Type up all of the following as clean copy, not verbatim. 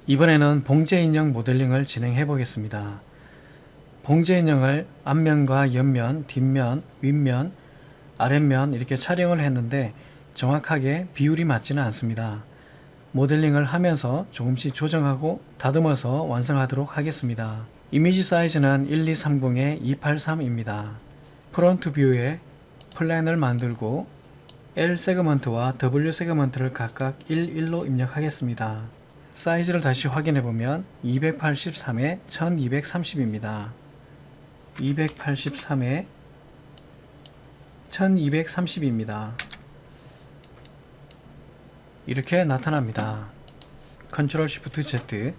이번에는 봉제 인형 모델링을 진행해 보겠습니다. 봉제 인형을 앞면과 옆면, 뒷면, 윗면, 아랫면 이렇게 촬영을 했는데 정확하게 비율이 맞지는 않습니다. 모델링을 하면서 조금씩 조정하고 다듬어서 완성하도록 하겠습니다. 이미지 사이즈는 1230에 283입니다. 프론트 뷰에 플랜을 만들고 L 세그먼트와 W 세그먼트를 각각 11로 입력하겠습니다. 사이즈를 다시 확인해보면 283에 1230입니다. 283에 1230입니다. 이렇게 나타납니다. Ctrl Shift Z,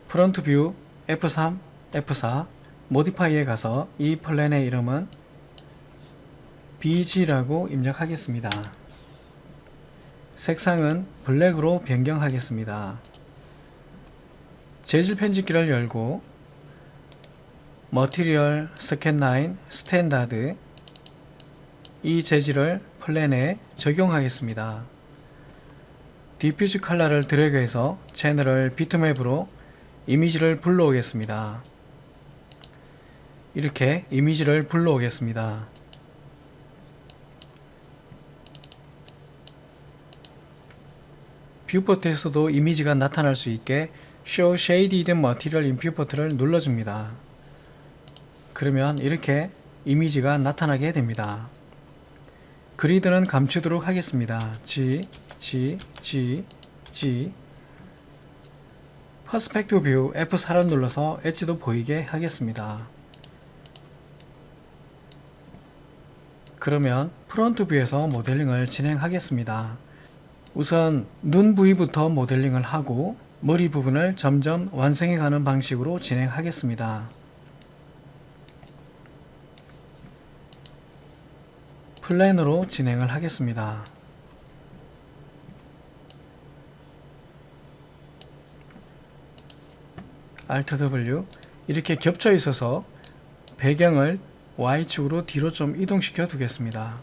프론트 뷰 F3, F4, 모디파이에 가서 이 플랜의 이름은 BG라고 입력하겠습니다. 색상은 블랙으로 변경하겠습니다. 재질 편집기를 열고 머티리얼 스캔9 스탠다드 이 재질을 플랜에 적용하겠습니다. 디퓨즈 컬러를 드래그해서 채널을 비트맵으로 이미지를 불러오겠습니다. 이렇게 이미지를 불러오겠습니다. 뷰포트에서도 이미지가 나타날 수 있게 Show Shaded Material in Viewport를 눌러줍니다. 그러면 이렇게 이미지가 나타나게 됩니다. 그리드는 감추도록 하겠습니다. G, 퍼스펙티브 뷰 F4를 눌러서 엣지도 보이게 하겠습니다. 그러면 프론트 뷰에서 모델링을 진행하겠습니다. 우선 눈 부위부터 모델링을 하고 머리 부분을 점점 완성해가는 방식으로 진행하겠습니다. 플랜으로 진행을 하겠습니다. Alt W 이렇게 겹쳐 있어서 배경을 Y축으로 뒤로 좀 이동시켜 두겠습니다.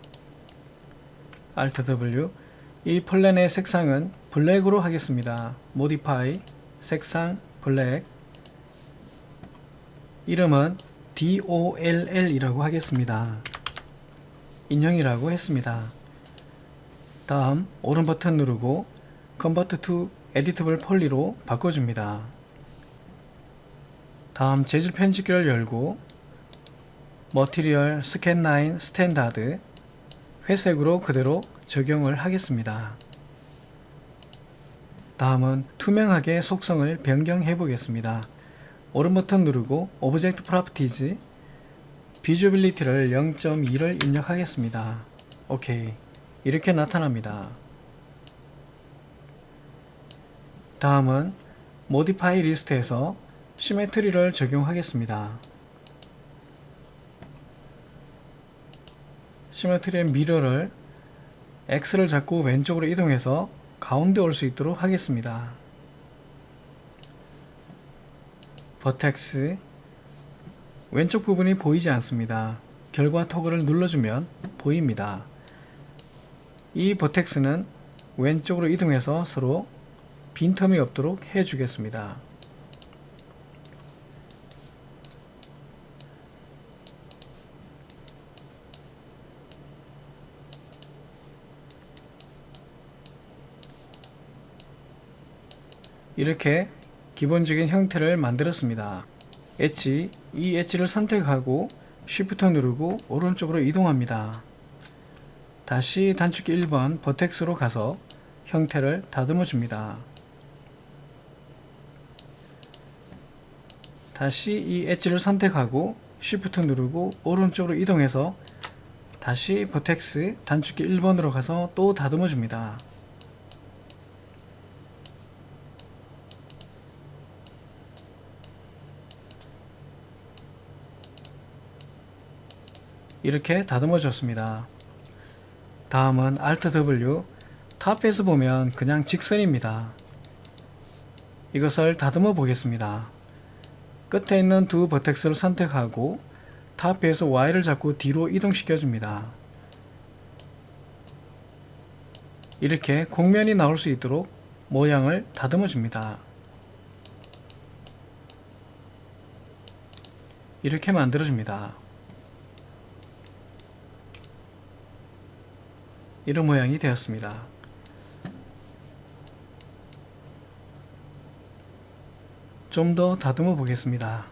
Alt W 이 플랜의 색상은 블랙으로 하겠습니다. Modify 색상 블랙 이름은 DOLL 이라고 하겠습니다. 인형이라고 했습니다. 다음 오른 버튼 누르고 Convert to Editable Poly로 바꿔줍니다. 다음 재질 편집기를 열고 Material Scan9 스탠다드 회색으로 그대로 적용을 하겠습니다. 다음은 투명하게 속성을 변경해 보겠습니다. 오른 버튼 누르고 Object Properties Visibility를 0.2를 입력하겠습니다. OK. 이렇게 나타납니다. 다음은 Modify 리스트에서 시메트리를 적용하겠습니다. 시메트리의 미러를 X를 잡고 왼쪽으로 이동해서 가운데 올 수 있도록 하겠습니다. 버텍스 왼쪽 부분이 보이지 않습니다. 결과 토글을 눌러주면 보입니다. 이 버텍스는 왼쪽으로 이동해서 서로 빈틈이 없도록 해주겠습니다. 이렇게 기본적인 형태를 만들었습니다. 엣지, 이 엣지를 선택하고 Shift 누르고 오른쪽으로 이동합니다. 다시 단축키 1번 버텍스로 가서 형태를 다듬어 줍니다. 다시 이 엣지를 선택하고 Shift 누르고 오른쪽으로 이동해서 다시 버텍스 단축키 1번으로 가서 또 다듬어 줍니다. 이렇게 다듬어 줬습니다. 다음은 Alt W 탑에서 보면 그냥 직선입니다. 이것을 다듬어 보겠습니다. 끝에 있는 두 버텍스를 선택하고 탑에서 Y를 잡고 뒤로 이동시켜 줍니다. 이렇게 곡면이 나올 수 있도록 모양을 다듬어 줍니다. 이렇게 만들어줍니다. 이런 모양이 되었습니다. 좀 더 다듬어 보겠습니다.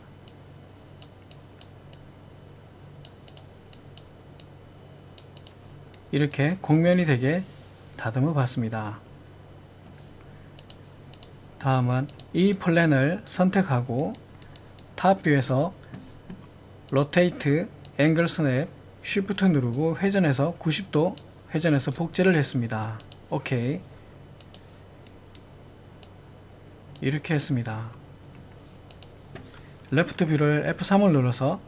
이렇게 곡면이 되게 다듬어 봤습니다. 다음은 이 플랜을 선택하고 탑뷰에서 로테이트, 앵글 스냅, 쉬프트 누르고 회전해서 90도 회전해서 복제를 했습니다. 오케이. 이렇게 했습니다. 레프트 뷰를 F3을 눌러서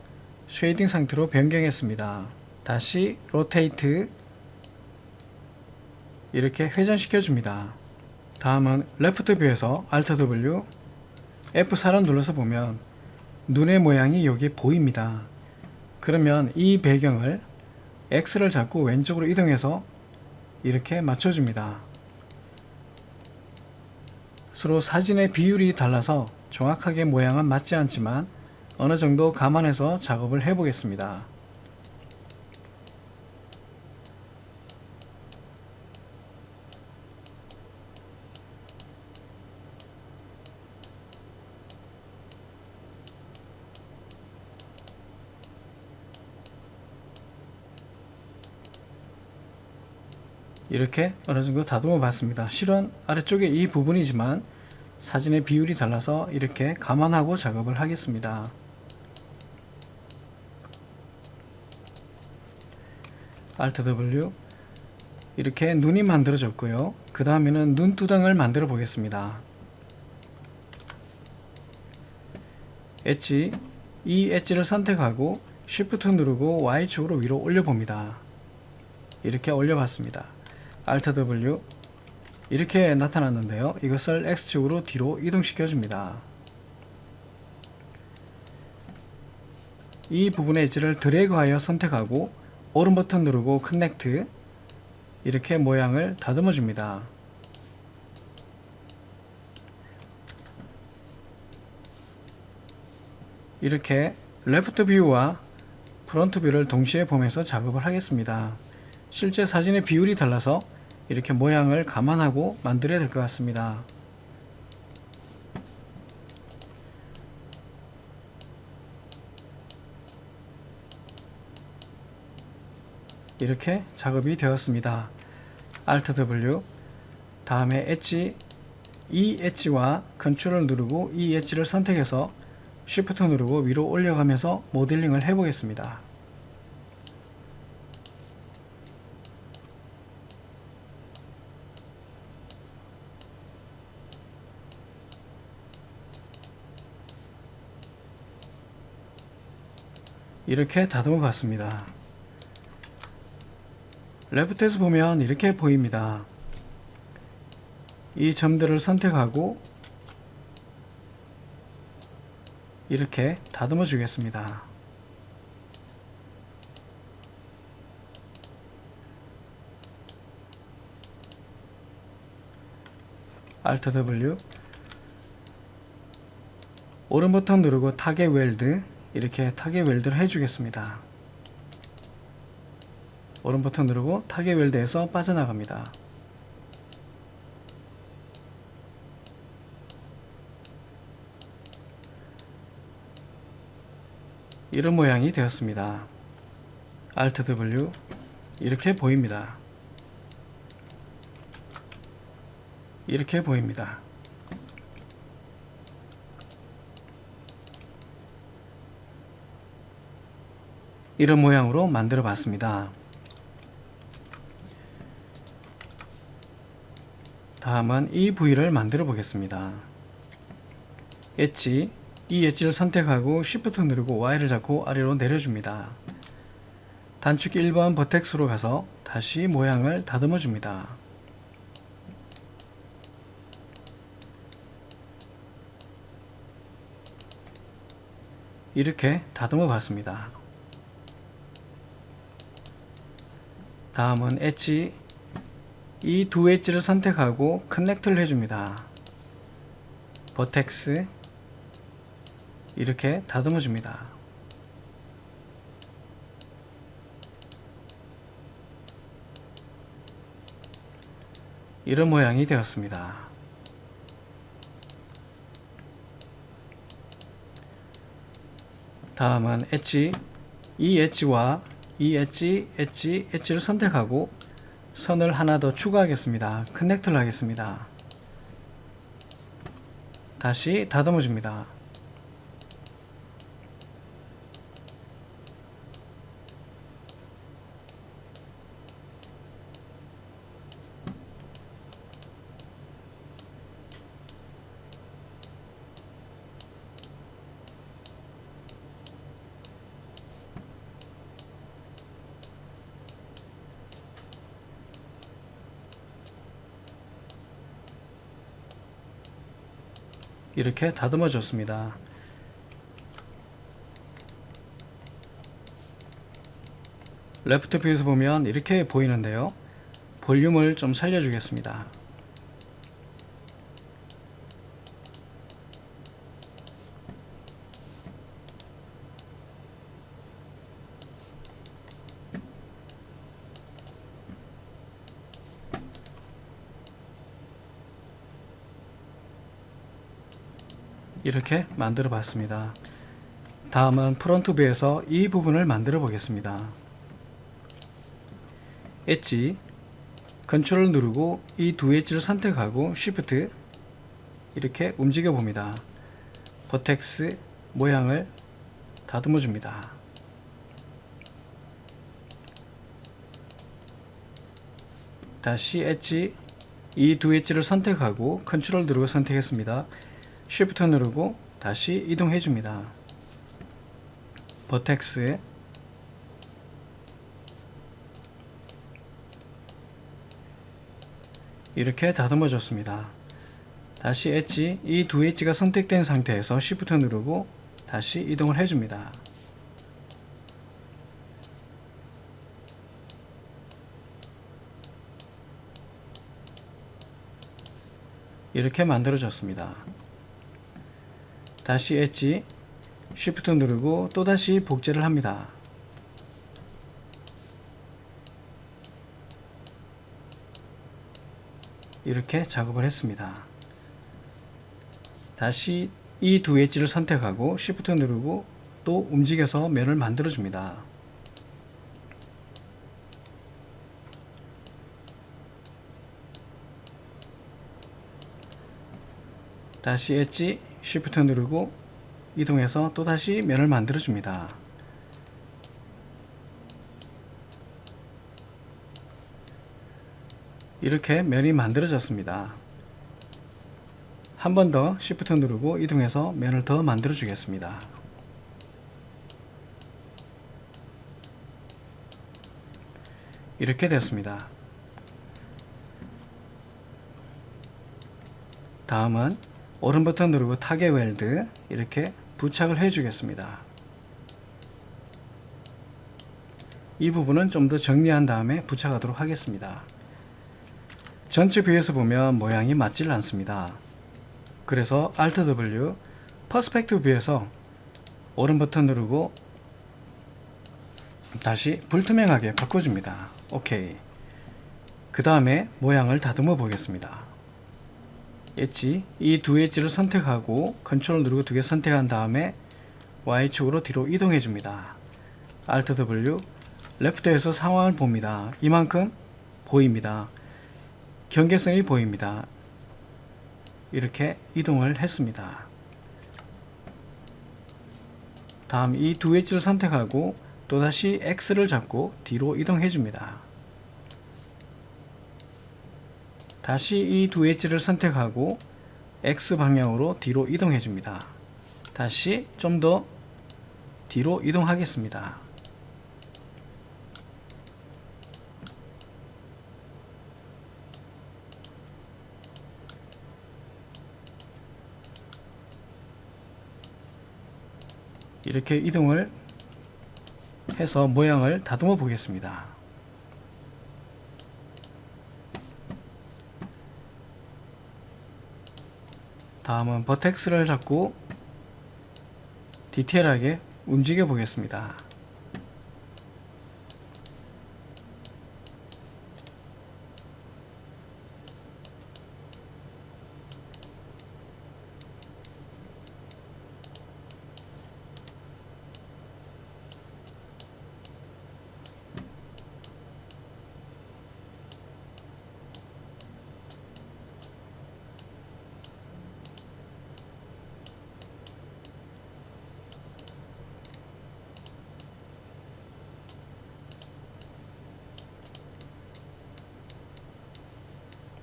쉐이딩 상태로 변경했습니다. 다시 로테이트 이렇게 회전시켜 줍니다. 다음은 레프트 뷰에서 Alt W F4를 눌러서 보면 눈의 모양이 여기 보입니다. 그러면 이 배경을 X를 잡고 왼쪽으로 이동해서 이렇게 맞춰줍니다. 서로 사진의 비율이 달라서 정확하게 모양은 맞지 않지만 어느 정도 감안해서 작업을 해 보겠습니다. 이렇게 어느 정도 다듬어 봤습니다. 실은 아래쪽에 이 부분이지만 사진의 비율이 달라서 이렇게 감안하고 작업을 하겠습니다. Alt W 이렇게 눈이 만들어졌고요. 그 다음에는 눈두덩을 만들어 보겠습니다. 엣지, 이 엣지를 선택하고 Shift 누르고 Y축으로 위로 올려봅니다. 이렇게 올려봤습니다. Alt W 이렇게 나타났는데요. 이것을 X축으로 뒤로 이동시켜 줍니다. 이 부분의 엣지를 드래그하여 선택하고 오른 버튼 누르고 커넥트 이렇게 모양을 다듬어 줍니다. 이렇게 레프트 뷰와 프론트 뷰를 동시에 보면서 작업을 하겠습니다. 실제 사진의 비율이 달라서 이렇게 모양을 감안하고 만들어야 될 것 같습니다. 이렇게 작업이 되었습니다. Alt W 다음에 엣지, 이 엣지와 컨트롤을 누르고 이 엣지를 선택해서 Shift 누르고 위로 올려가면서 모델링을 해 보겠습니다. 이렇게 다듬어 봤습니다. 레프트에서 보면 이렇게 보입니다. 이 점들을 선택하고 이렇게 다듬어 주겠습니다. Alt W 오른 버튼 누르고 타겟 웰드 이렇게 타겟 웰드를 해주겠습니다. 오른 버튼 누르고 타겟 웰드에서 빠져나갑니다. 이런 모양이 되었습니다. Alt W 이렇게 보입니다. 이렇게 보입니다. 이런 모양으로 만들어 봤습니다. 다음은 이 부위를 만들어 보겠습니다. 엣지, 이 엣지를 선택하고 Shift 누르고 Y를 잡고 아래로 내려줍니다. 단축키 1번 버텍스로 가서 다시 모양을 다듬어 줍니다. 이렇게 다듬어 봤습니다. 다음은 엣지, 이 두 엣지를 선택하고 커넥트를 해줍니다. 버텍스 이렇게 다듬어 줍니다. 이런 모양이 되었습니다. 다음은 엣지, 이 엣지와 이 엣지를 선택하고 선을 하나 더 추가하겠습니다. 커넥트를 하겠습니다. 다시 다듬어 줍니다. 이렇게 다듬어 줬습니다. 레프트 뷰에서 보면 이렇게 보이는데요. 볼륨을 좀 살려주겠습니다. 이렇게 만들어 봤습니다. 다음은 프론트 뷰에서 이 부분을 만들어 보겠습니다. 엣지, 컨트롤 누르고 이 두 엣지를 선택하고 쉬프트 이렇게 움직여 봅니다. 버텍스 모양을 다듬어 줍니다. 다시 엣지, 이 두 엣지를 선택하고 컨트롤 누르고 선택했습니다. 쉬프트 누르고 다시 이동해 줍니다. 버텍스 이렇게 다듬어 줬습니다. 다시 엣지, 이 두 엣지가 선택된 상태에서 쉬프트 누르고 다시 이동을 해 줍니다. 이렇게 만들어 줬습니다. 다시 엣지, 쉬프트 누르고 또다시 복제를 합니다. 이렇게 작업을 했습니다. 다시 이 두 엣지를 선택하고 쉬프트 누르고 또 움직여서 면을 만들어 줍니다. 다시 엣지, 쉬프트 누르고 이동해서 또다시 면을 만들어 줍니다. 이렇게 면이 만들어졌습니다. 한 번 더 쉬프트 누르고 이동해서 면을 더 만들어 주겠습니다. 이렇게 됐습니다. 다음은 오른 버튼 누르고 타겟 웰드 이렇게 부착을 해 주겠습니다. 이 부분은 좀 더 정리한 다음에 부착하도록 하겠습니다. 전체 뷰에서 보면 모양이 맞질 않습니다. 그래서 Alt W 퍼스펙티브 뷰에서 오른 버튼 누르고 다시 불투명하게 바꿔줍니다. 오케이. 그 다음에 모양을 다듬어 보겠습니다. 엣지, 이 두 엣지를 선택하고 컨트롤 누르고 두 개 선택한 다음에 Y축으로 뒤로 이동해 줍니다. Alt W 레프트에서 상황을 봅니다. 이만큼 보입니다. 경계선이 보입니다. 이렇게 이동을 했습니다. 다음 이 두 엣지를 선택하고 또다시 X를 잡고 뒤로 이동해 줍니다. 다시 이 두 엣지를 선택하고 X 방향으로 뒤로 이동해 줍니다. 다시 좀 더 뒤로 이동하겠습니다. 이렇게 이동을 해서 모양을 다듬어 보겠습니다. 다음은 버텍스를 잡고 디테일하게 움직여 보겠습니다.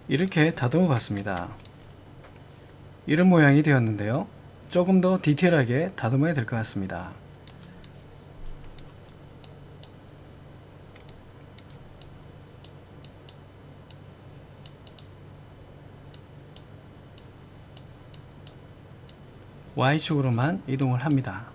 이렇게 다듬어 봤습니다. 이런 모양이 되었는데요. 조금 더 디테일하게 다듬어야 될 것 같습니다. Y축으로만 이동을 합니다.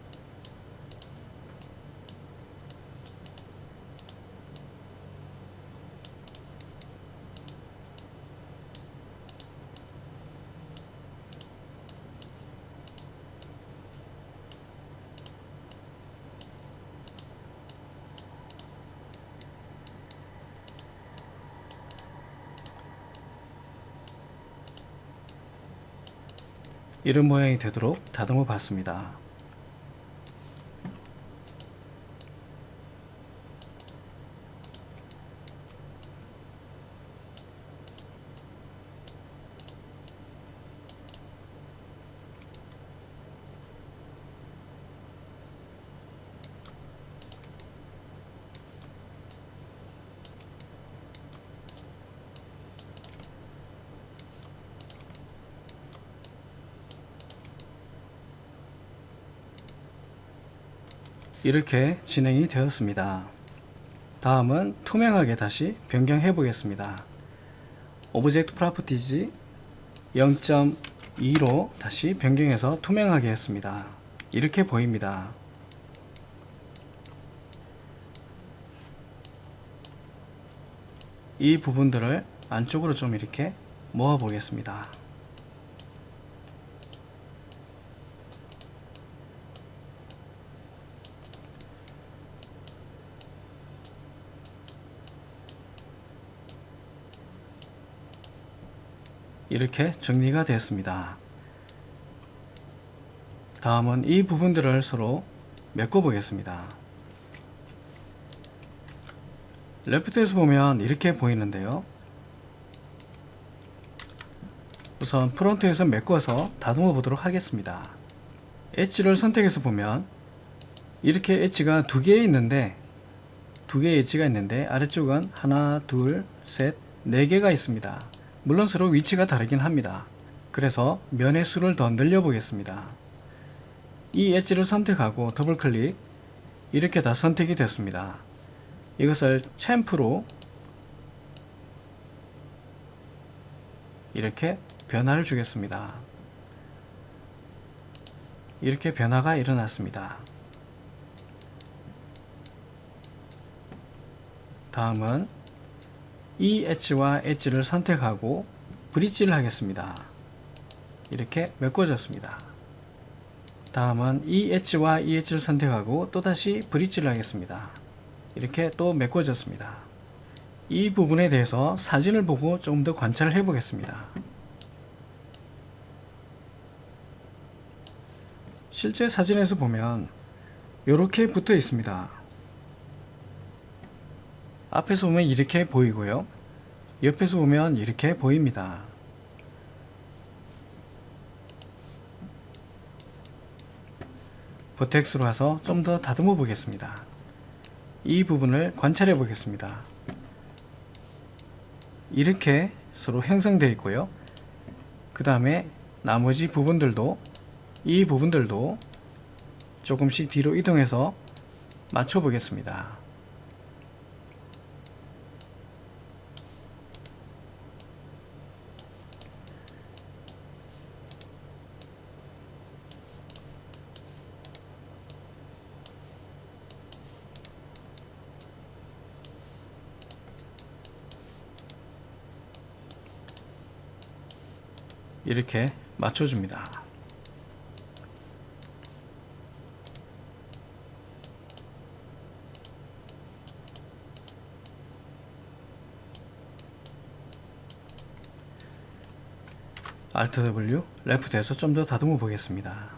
이런 모양이 되도록 다듬어 봤습니다. 이렇게 진행이 되었습니다. 다음은 투명하게 다시 변경해 보겠습니다. 오브젝트 프로퍼티즈 0.2로 다시 변경해서 투명하게 했습니다. 이렇게 보입니다. 이 부분들을 안쪽으로 좀 이렇게 모아 보겠습니다. 이렇게 정리가 됐습니다. 다음은 이 부분들을 서로 메꿔 보겠습니다. 레프트에서 보면 이렇게 보이는데요. 우선 프론트에서 메꿔서 다듬어 보도록 하겠습니다. 엣지를 선택해서 보면 이렇게 엣지가 두 개의 엣지가 있는데 아래쪽은 하나, 둘, 셋, 네 개가 있습니다. 물론 서로 위치가 다르긴 합니다. 그래서 면의 수를 더 늘려 보겠습니다. 이 엣지를 선택하고 더블 클릭, 이렇게 다 선택이 됐습니다. 이것을 챔프로 이렇게 변화를 주겠습니다. 이렇게 변화가 일어났습니다. 다음은 이 엣지와 엣지를 선택하고 브릿지를 하겠습니다. 이렇게 메꿔졌습니다. 다음은 이 엣지와 이 엣지를 선택하고 또다시 브릿지를 하겠습니다. 이렇게 또 메꿔졌습니다. 이 부분에 대해서 사진을 보고 조금 더 관찰을 해 보겠습니다. 실제 사진에서 보면 이렇게 붙어 있습니다. 앞에서 보면 이렇게 보이고요. 옆에서 보면 이렇게 보입니다. 버텍스로 와서 좀 더 다듬어 보겠습니다. 이 부분을 관찰해 보겠습니다. 이렇게 서로 형성되어 있고요. 그 다음에 나머지 부분들도 이 부분들도 조금씩 뒤로 이동해서 맞춰 보겠습니다. 이렇게 맞춰줍니다. Alt W, 레프트에서 좀 더 다듬어 보겠습니다.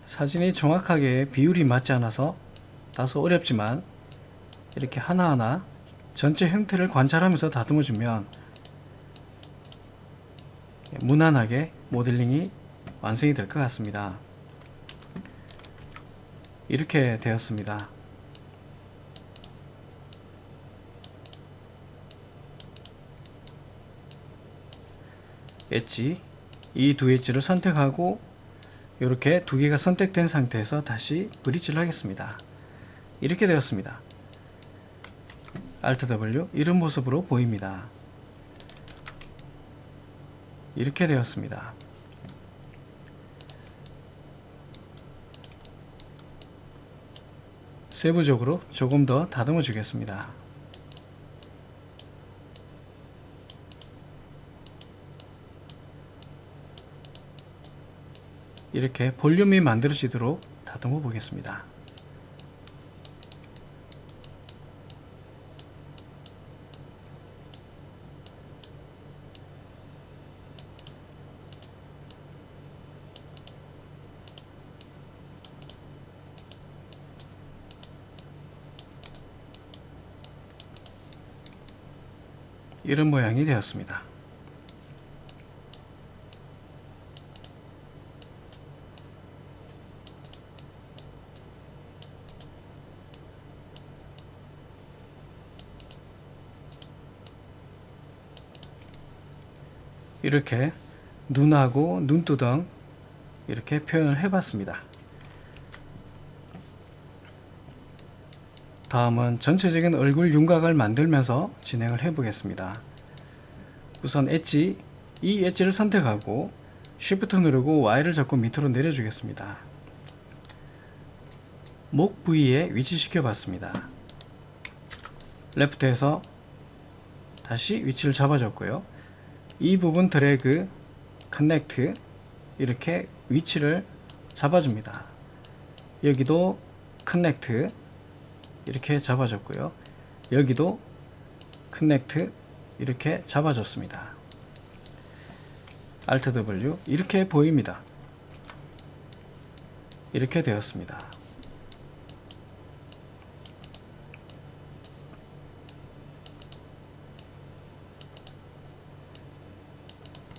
사진이 정확하게 비율이 맞지 않아서 다소 어렵지만 이렇게 하나하나 전체 형태를 관찰하면서 다듬어주면 무난하게 모델링이 완성이 될 것 같습니다. 이렇게 되었습니다. 엣지, 이 두 엣지를 선택하고 이렇게 두 개가 선택된 상태에서 다시 브릿지를 하겠습니다. 이렇게 되었습니다. Alt W 이런 모습으로 보입니다. 이렇게 되었습니다. 세부적으로 조금 더 다듬어 주겠습니다. 이렇게 볼륨이 만들어지도록 다듬어 보겠습니다. 이런 모양이 되었습니다. 이렇게 눈하고 눈두덩 이렇게 표현을 해봤습니다. 다음은 전체적인 얼굴 윤곽을 만들면서 진행을 해 보겠습니다. 우선 엣지, 이 엣지를 선택하고 Shift 누르고 Y를 잡고 밑으로 내려주겠습니다. 목 부위에 위치시켜 봤습니다. 레프트에서 다시 위치를 잡아줬고요. 이 부분 드래그, 커넥트 이렇게 위치를 잡아줍니다. 여기도 커넥트 이렇게 잡아줬고요. 여기도 커넥트 이렇게 잡아줬습니다. Alt W 이렇게 보입니다. 이렇게 되었습니다.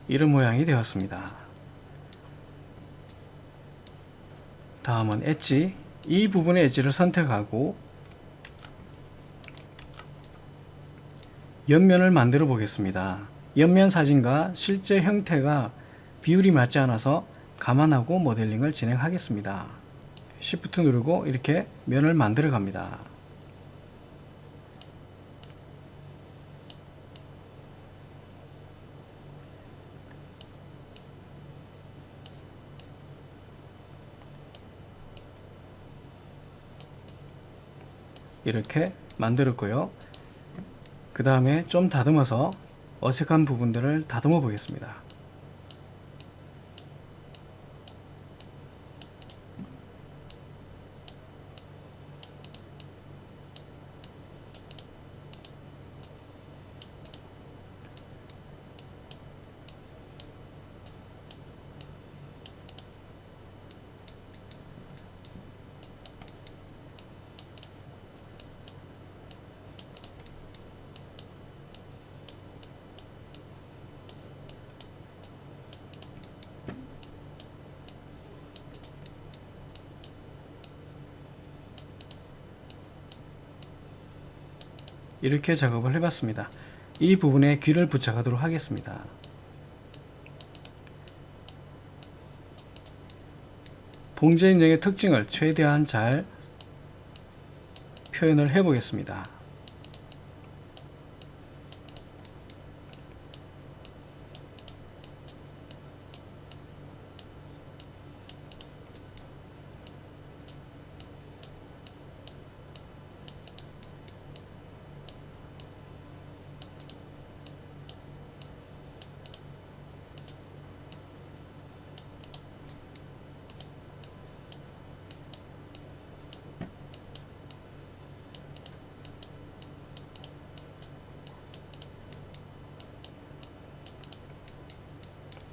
이런 모양이 되었습니다. 다음은 엣지, 이 부분의 엣지를 선택하고 옆면을 만들어 보겠습니다. 옆면 사진과 실제 형태가 비율이 맞지 않아서 감안하고 모델링을 진행하겠습니다. Shift 누르고 이렇게 면을 만들어 갑니다. 이렇게 만들었고요. 그 다음에 좀 다듬어서 어색한 부분들을 다듬어 보겠습니다. 이렇게 작업을 해봤습니다. 이 부분에 귀를 부착하도록 하겠습니다. 봉제 인형의 특징을 최대한 잘 표현을 해보겠습니다.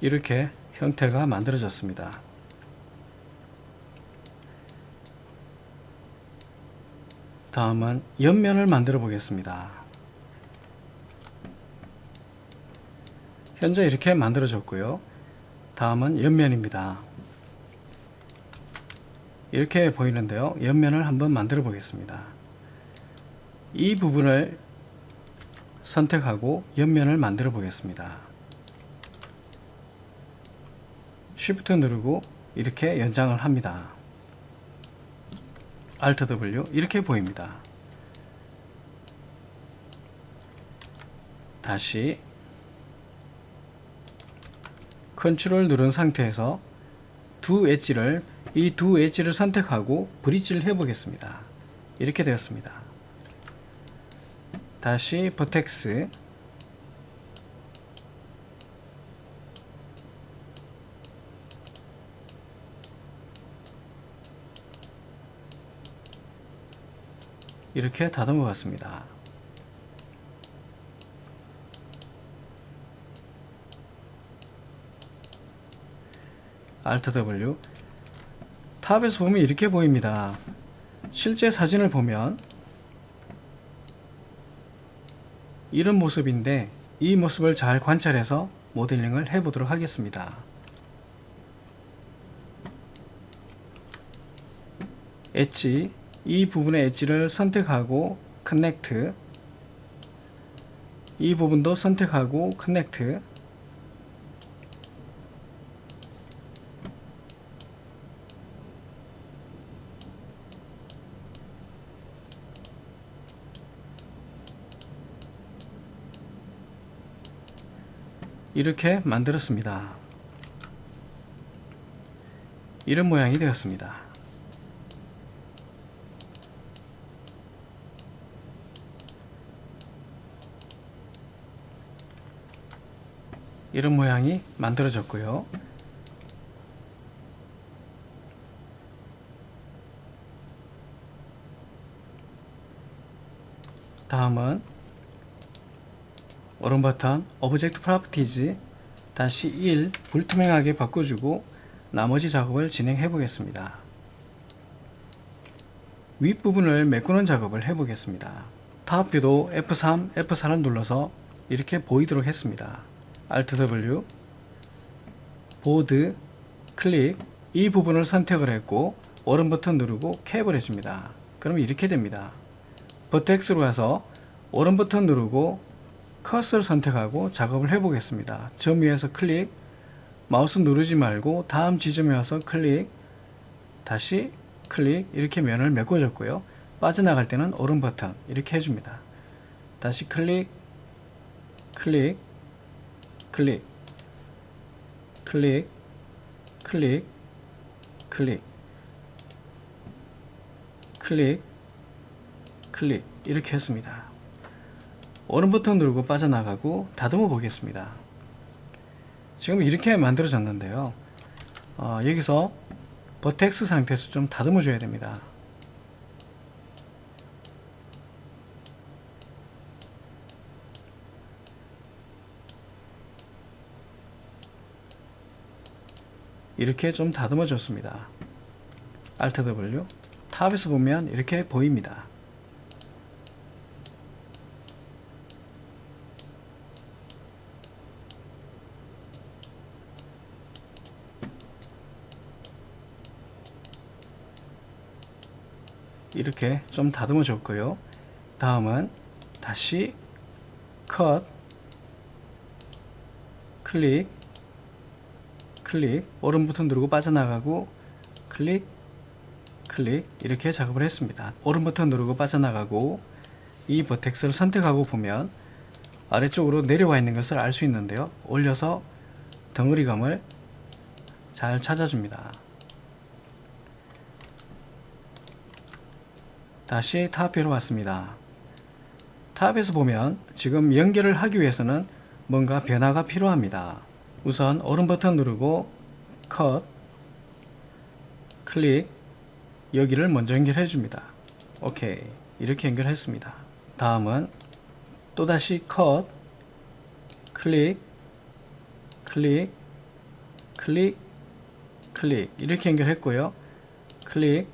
이렇게 형태가 만들어졌습니다. 다음은 옆면을 만들어 보겠습니다. 현재 이렇게 만들어졌고요. 다음은 옆면입니다. 이렇게 보이는데요. 옆면을 한번 만들어 보겠습니다. 이 부분을 선택하고 옆면을 만들어 보겠습니다. Shift 누르고 이렇게 연장을 합니다. Alt W 이렇게 보입니다. 다시 컨트롤 누른 상태에서 이 두 엣지를 선택하고 브릿지를 해 보겠습니다. 이렇게 되었습니다. 다시 버텍스 이렇게 다듬어 봤습니다. Alt W 탑에서 보면 이렇게 보입니다. 실제 사진을 보면 이런 모습인데 이 모습을 잘 관찰해서 모델링을 해 보도록 하겠습니다. 엣지, 이 부분의 엣지를 선택하고 커넥트, 이 부분도 선택하고 커넥트, 이렇게 만들었습니다. 이런 모양이 되었습니다. 이런 모양이 만들어졌고요. 다음은 오른 버튼 오브젝트 프로퍼티즈 다시 1 불투명하게 바꿔주고 나머지 작업을 진행해 보겠습니다. 윗부분을 메꾸는 작업을 해 보겠습니다. 탑뷰도 F3, F4를 눌러서 이렇게 보이도록 했습니다. Alt W 보드 클릭, 이 부분을 선택을 했고 오른 버튼 누르고 캡을 해줍니다. 그럼 이렇게 됩니다. 버텍스로 가서 오른 버튼 누르고 컷을 선택하고 작업을 해 보겠습니다. 점 위에서 클릭, 마우스 누르지 말고 다음 지점에 와서 클릭, 다시 클릭, 이렇게 면을 메꿔줬고요. 빠져나갈 때는 오른 버튼 이렇게 해줍니다. 다시 클릭, 클릭, 클릭, 클릭, 클릭, 클릭, 클릭, 클릭, 이렇게 했습니다. 오른 버튼 누르고 빠져나가고 다듬어 보겠습니다. 지금 이렇게 만들어졌는데요. 여기서 버텍스 상태에서 좀 다듬어 줘야 됩니다. 이렇게 좀 다듬어 줬습니다. Alt W 탑에서 보면 이렇게 보입니다. 이렇게 좀 다듬어 줬고요. 다음은 다시 컷, 클릭, 클릭, 오른 버튼 누르고 빠져나가고 클릭, 클릭, 이렇게 작업을 했습니다. 오른 버튼 누르고 빠져나가고 이 버텍스를 선택하고 보면 아래쪽으로 내려와 있는 것을 알 수 있는데요. 올려서 덩어리감을 잘 찾아줍니다. 다시 탑뷰로 왔습니다. 탑에서 보면 지금 연결을 하기 위해서는 뭔가 변화가 필요합니다. 우선 오른 버튼 누르고 컷, 클릭, 여기를 먼저 연결해 줍니다. 오케이, 이렇게 연결했습니다. 다음은 또다시 컷, 클릭, 클릭, 클릭, 클릭, 이렇게 연결했고요. 클릭,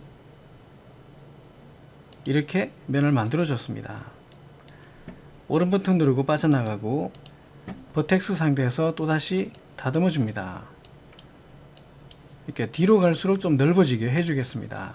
이렇게 면을 만들어 줬습니다. 오른 버튼 누르고 빠져나가고 버텍스 상대에서 또다시 다듬어 줍니다. 이렇게 뒤로 갈수록 좀 넓어지게 해주겠습니다.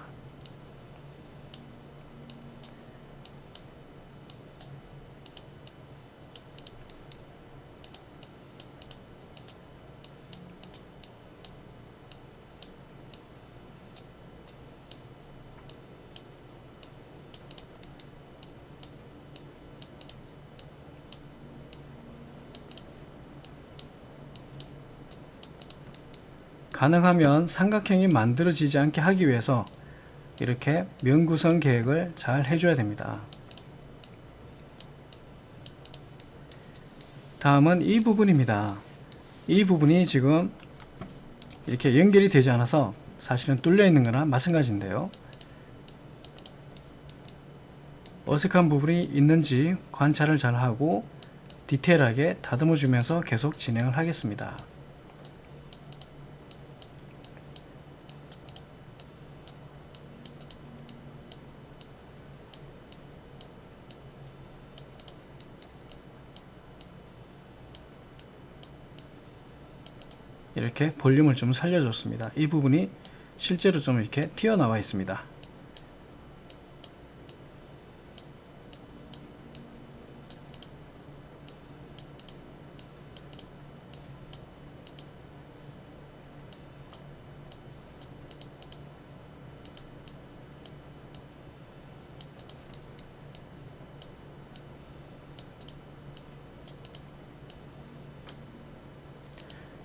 가능하면 삼각형이 만들어지지 않게 하기 위해서 이렇게 면 구성 계획을 잘 해줘야 됩니다. 다음은 이 부분입니다. 이 부분이 지금 이렇게 연결이 되지 않아서 사실은 뚫려 있는 거나 마찬가지인데요. 어색한 부분이 있는지 관찰을 잘 하고 디테일하게 다듬어 주면서 계속 진행을 하겠습니다. 이렇게 볼륨을 좀 살려줬습니다. 이 부분이 실제로 좀 이렇게 튀어나와 있습니다.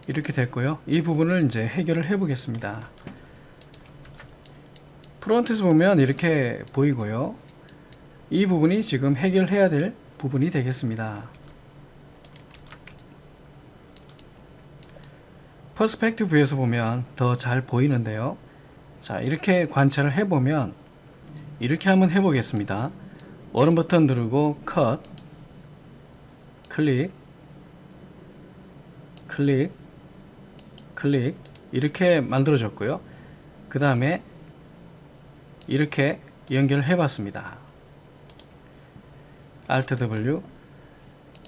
이렇게 됐고요. 이 부분을 이제 해결을 해 보겠습니다. 프론트에서 보면 이렇게 보이고요. 이 부분이 지금 해결해야 될 부분이 되겠습니다. 퍼스펙티브에서 보면 더 잘 보이는데요. 자, 이렇게 관찰을 해보면 이렇게 한번 해보겠습니다. 오른 버튼 누르고 컷, 클릭, 클릭, 클릭, 이렇게 만들어졌고요. 그 다음에 이렇게 연결해 봤습니다. Alt W,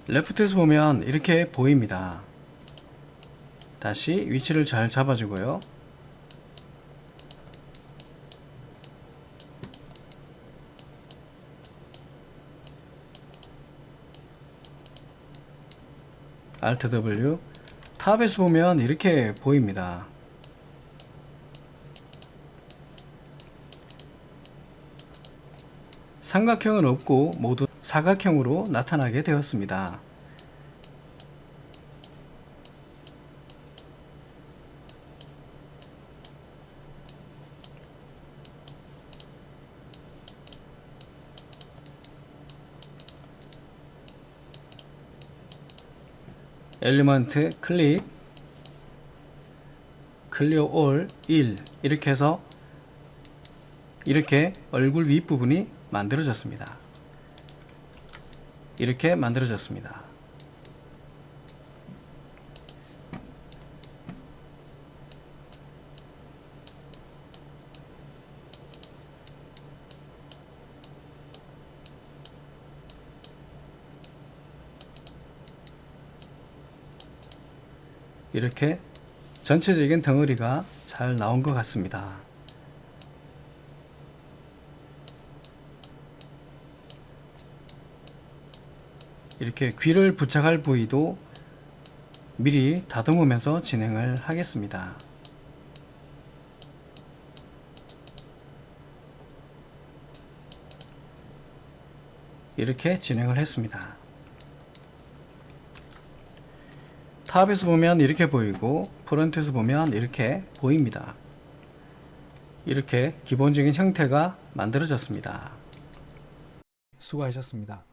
레프트에서 보면 이렇게 보입니다. 다시 위치를 잘 잡아주고요. Alt W, 탑에서 보면 이렇게 보입니다. 삼각형은 없고 모두 사각형으로 나타나게 되었습니다. 엘리먼트 클릭, 클리어 올 1, 이렇게 해서 이렇게 얼굴 윗부분이 만들어졌습니다. 이렇게 만들어졌습니다. 이렇게 전체적인 덩어리가 잘 나온 것 같습니다. 이렇게 귀를 부착할 부위도 미리 다듬으면서 진행을 하겠습니다. 이렇게 진행을 했습니다. 탑에서 보면 이렇게 보이고 프론트에서 보면 이렇게 보입니다. 이렇게 기본적인 형태가 만들어졌습니다. 수고하셨습니다.